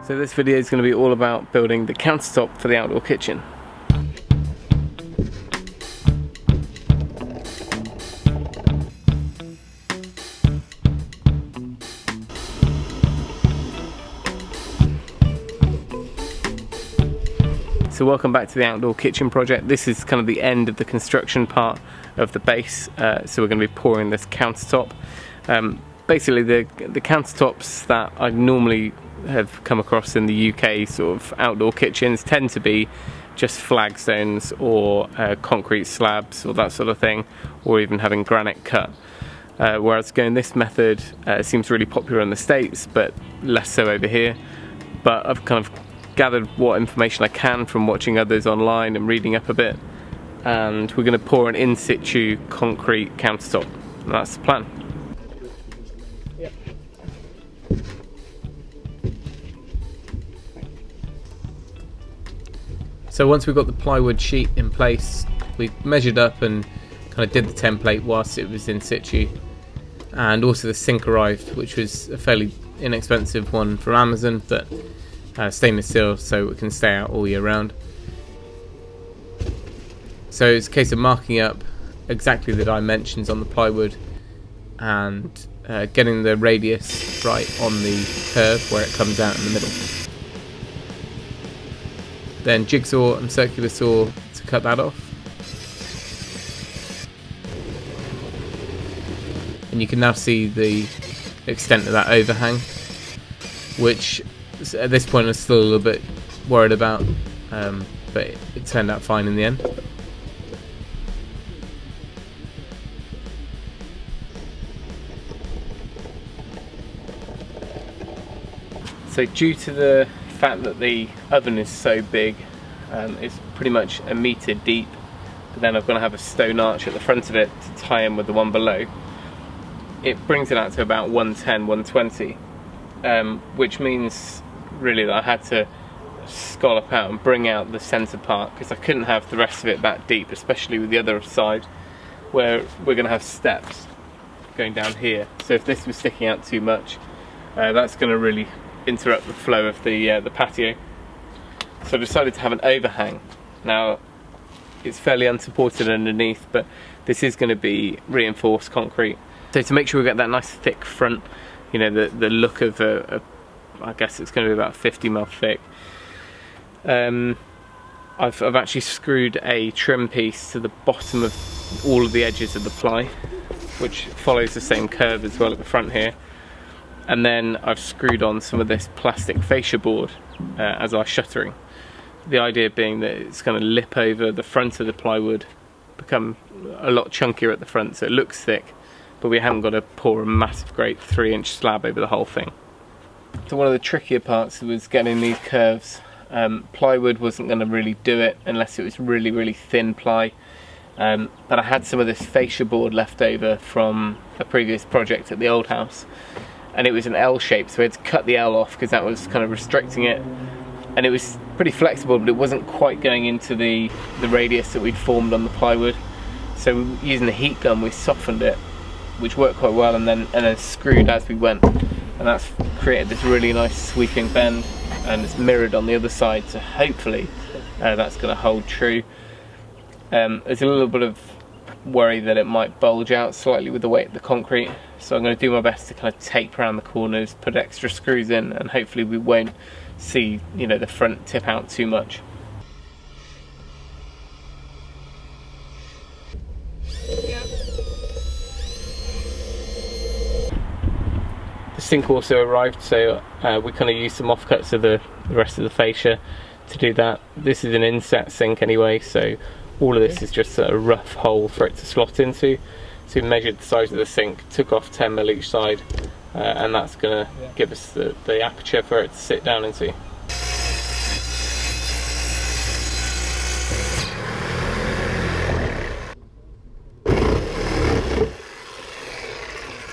So this video is going to be all about building the countertop for the outdoor kitchen. So welcome back to the outdoor kitchen project. This is kind of the end of the construction part of the base. So we're going to be pouring this countertop. Basically the countertops that I normally have come across in the UK sort of outdoor kitchens tend to be just flagstones or concrete slabs or that sort of thing, or even having granite cut. Whereas going this method seems really popular in the States, but less so over here. But I've kind of gathered what information I can from watching others online and reading up a bit, and we're going to pour an in situ concrete countertop, and that's the plan. Yep. So once we've got the plywood sheet in place, we measured up and kind of did the template whilst it was in situ, and also the sink arrived, which was a fairly inexpensive one from Amazon, but stainless steel, so it can stay out all year round. So it's a case of marking up exactly the dimensions on the plywood and getting the radius right on the curve where it comes out in the middle. Then jigsaw and circular saw to cut that off. And you can now see the extent of that overhang, which at this point I was still a little bit worried about, but it turned out fine in the end. So due to the fact that the oven is so big, it's pretty much a metre deep, but then I'm going to have a stone arch at the front of it to tie in with the one below. It brings it out to about 110, 120, which means really that I had to scallop out and bring out the centre part, because I couldn't have the rest of it that deep, especially with the other side where we're going to have steps going down here. So if this was sticking out too much, that's going to really interrupt the flow of the patio. So I decided to have an overhang. Now it's fairly unsupported underneath, but this is going to be reinforced concrete. So to make sure we get that nice thick front, you know, the look of I guess it's going to be about 50mm thick. I've actually screwed a trim piece to the bottom of all of the edges of the ply, which follows the same curve as well at the front here. And then I've screwed on some of this plastic fascia board as our shuttering. The idea being that it's going to lip over the front of the plywood, become a lot chunkier at the front, so it looks thick, but we haven't got to pour a massive great 3-inch slab over the whole thing. So one of the trickier parts was getting these curves. Plywood wasn't going to really do it unless it was really, really thin ply. But I had some of this fascia board left over from a previous project at the old house, and it was an L shape, so we had to cut the L off because that was kind of restricting it. And it was pretty flexible, but it wasn't quite going into the radius that we'd formed on the plywood. So using the heat gun, we softened it, which worked quite well, and then screwed as we went. And that's created this really nice sweeping bend, and it's mirrored on the other side, so hopefully that's going to hold true. There's a little bit of worry that it might bulge out slightly with the weight of the concrete, so I'm going to do my best to kind of tape around the corners, put extra screws in, and hopefully we won't see, you know, the front tip out too much. The sink also arrived, so we kind of used some offcuts of the rest of the fascia to do that. This is an inset sink anyway, so all of this is just a rough hole for it to slot into. So we measured the size of the sink, took off 10mm each side, and that's going to give us the aperture for it to sit down into.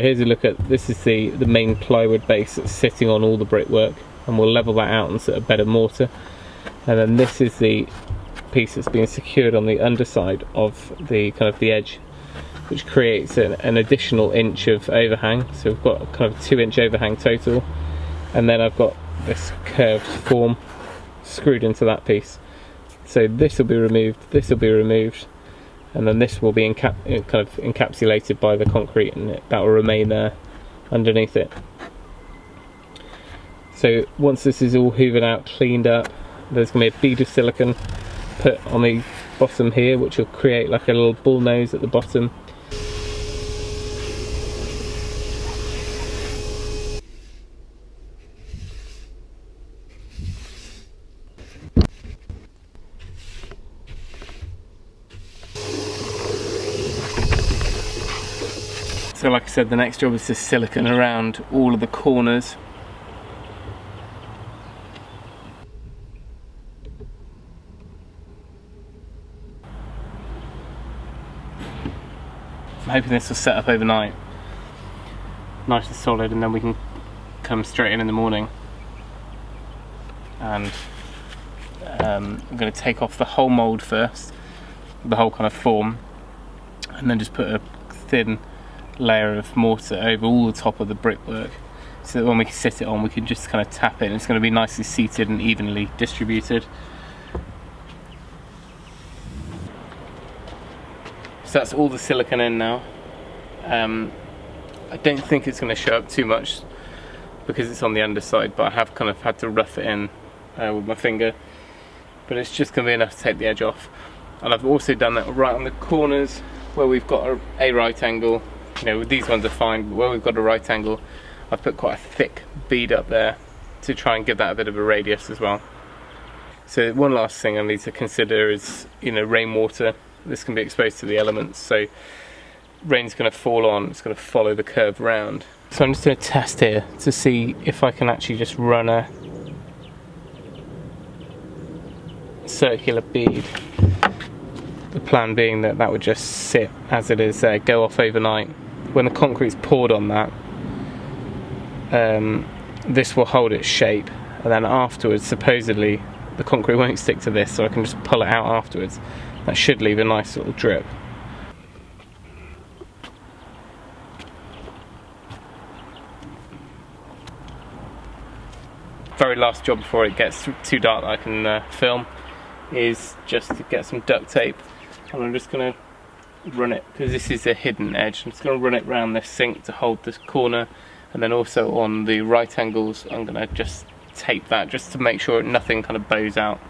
Here's a look at, this is the main plywood base that's sitting on all the brickwork, and we'll level that out and set a bed of mortar. And then this is the piece that's being secured on the underside of the kind of the edge, which creates an additional inch of overhang. So we've got kind of a 2-inch overhang total, and then I've got this curved form screwed into that piece. So this will be removed, this will be removed, and then this will be kind of encapsulated by the concrete, and that will remain there underneath it. So once this is all hoovered out, cleaned up, there's going to be a bead of silicone put on the bottom here, which will create like a little bull nose at the bottom. So like I said, the next job is to silicone around all of the corners. I'm hoping this will set up overnight, nice and solid, and then we can come straight in the morning. And I'm going to take off the whole mould first, the whole kind of form, and then just put a thin layer of mortar over all the top of the brickwork, so that when we sit it on, we can just kind of tap it, and it's going to be nicely seated and evenly distributed. So that's all the silicone in now. I don't think it's going to show up too much because it's on the underside, but I have kind of had to rough it in with my finger, but it's just going to be enough to take the edge off. And I've also done that right on the corners where we've got a right angle. You know, these ones are fine, but where we've got a right angle, I've put quite a thick bead up there to try and give that a bit of a radius as well. So one last thing I need to consider is, you know, rainwater. This can be exposed to the elements, so rain's going to fall on, it's going to follow the curve round. So I'm just doing a test here to see if I can actually just run a circular bead. The plan being that that would just sit as it is there, go off overnight. When the concrete's poured on that, this will hold its shape, and then afterwards, supposedly, the concrete won't stick to this, so I can just pull it out afterwards. That should leave a nice little drip. Very last job before it gets too dark that I can film is just to get some duct tape, and I'm just going to run it, because this is a hidden edge, I'm just going to run it around this sink to hold this corner, and then also on the right angles I'm going to just tape that just to make sure nothing kind of bows out.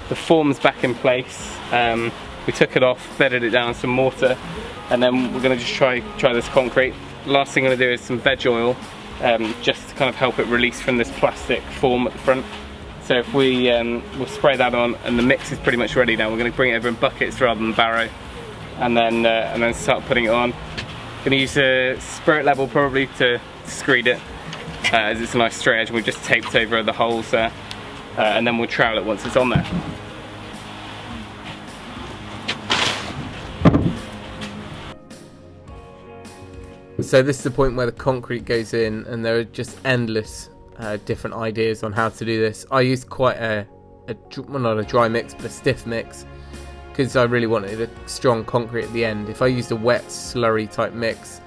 The form's back in place. We took it off, bedded it down with some mortar, and then we're going to just try this concrete. Last thing I'm going to do is some veg oil, just to kind of help it release from this plastic form at the front. So if we'll spray that on, and the mix is pretty much ready now. We're going to bring it over in buckets rather than barrow, and then start putting it on. Going to use a spirit level probably to screed it, as it's a nice straight edge, and we've just taped over the holes there, and then we'll trowel it once it's on there. So this is the point where the concrete goes in, and there are just endless different ideas on how to do this. I used quite well, not a dry mix, but a stiff mix, because I really wanted a strong concrete at the end. If I used a wet slurry type mix,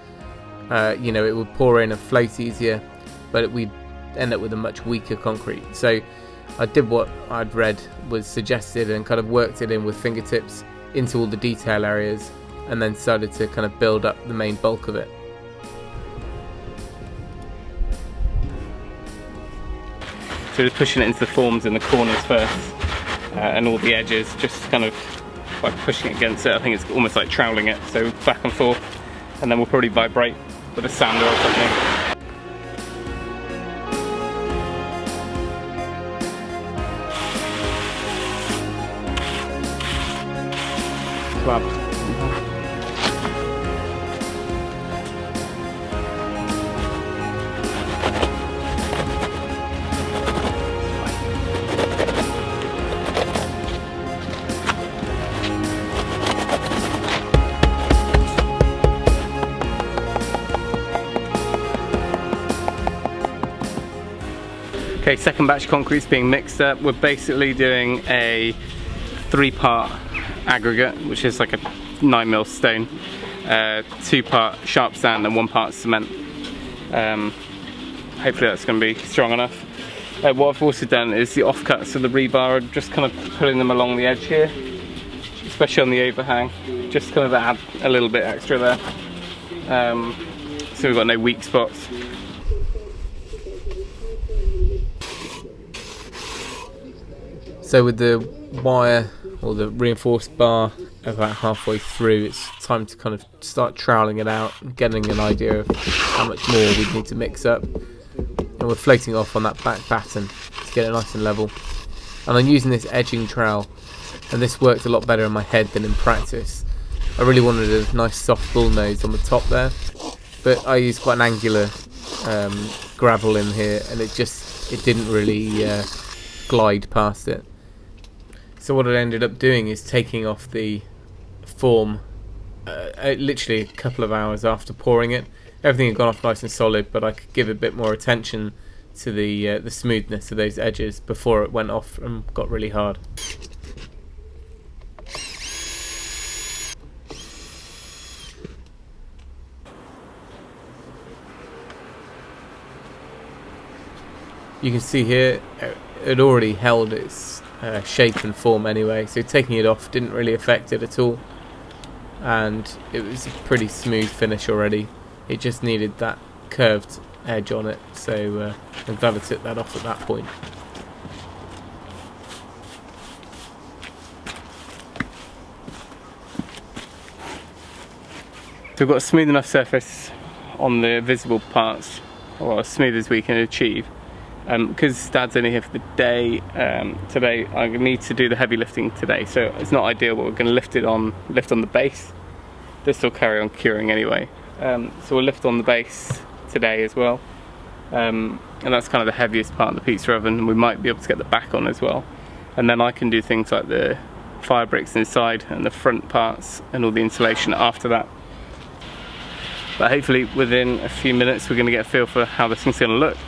you know, it would pour in and float easier, but we'd end up with a much weaker concrete. So I did what I'd read was suggested and kind of worked it in with fingertips into all the detail areas, and then started to kind of build up the main bulk of it. So just pushing it into the forms in the corners first, and all the edges, just kind of by pushing it against it. I think it's almost like troweling it, so back and forth, and then we'll probably vibrate with a sander or something. Club. Okay, second batch of concrete's being mixed up. We're basically doing a 3-part aggregate, which is like a 9mm stone, 2-part sharp sand and 1 part cement. Hopefully that's going to be strong enough. What I've also done is the offcuts of the rebar, just kind of pulling them along the edge here, especially on the overhang, just kind of add a little bit extra there, so we've got no weak spots. So with the wire or the reinforced bar about halfway through, it's time to kind of start troweling it out and getting an idea of how much more we need to mix up. And we're floating off on that back batten to get it nice and level. And I'm using this edging trowel, and this worked a lot better in my head than in practice. I really wanted a nice soft bull nose on the top there, but I used quite an angular gravel in here, and it didn't really glide past it. So what I ended up doing is taking off the form literally a couple of hours after pouring it. Everything had gone off nice and solid, but I could give a bit more attention to the smoothness of those edges before it went off and got really hard. You can see here it already held its shape and form anyway, so taking it off didn't really affect it at all, and it was a pretty smooth finish already. It just needed that curved edge on it, so I'm glad I took that off at that point. So we've got a smooth enough surface on the visible parts, or as smooth as we can achieve. Because Dad's only here for the day today, I need to do the heavy lifting today, so it's not ideal, but we're going to lift on the base. This will carry on curing anyway, so we'll lift on the base today as well, and that's kind of the heaviest part of the pizza oven, and we might be able to get the back on as well, and then I can do things like the fire bricks inside and the front parts and all the insulation after that. But hopefully within a few minutes we're going to get a feel for how this thing's going to look.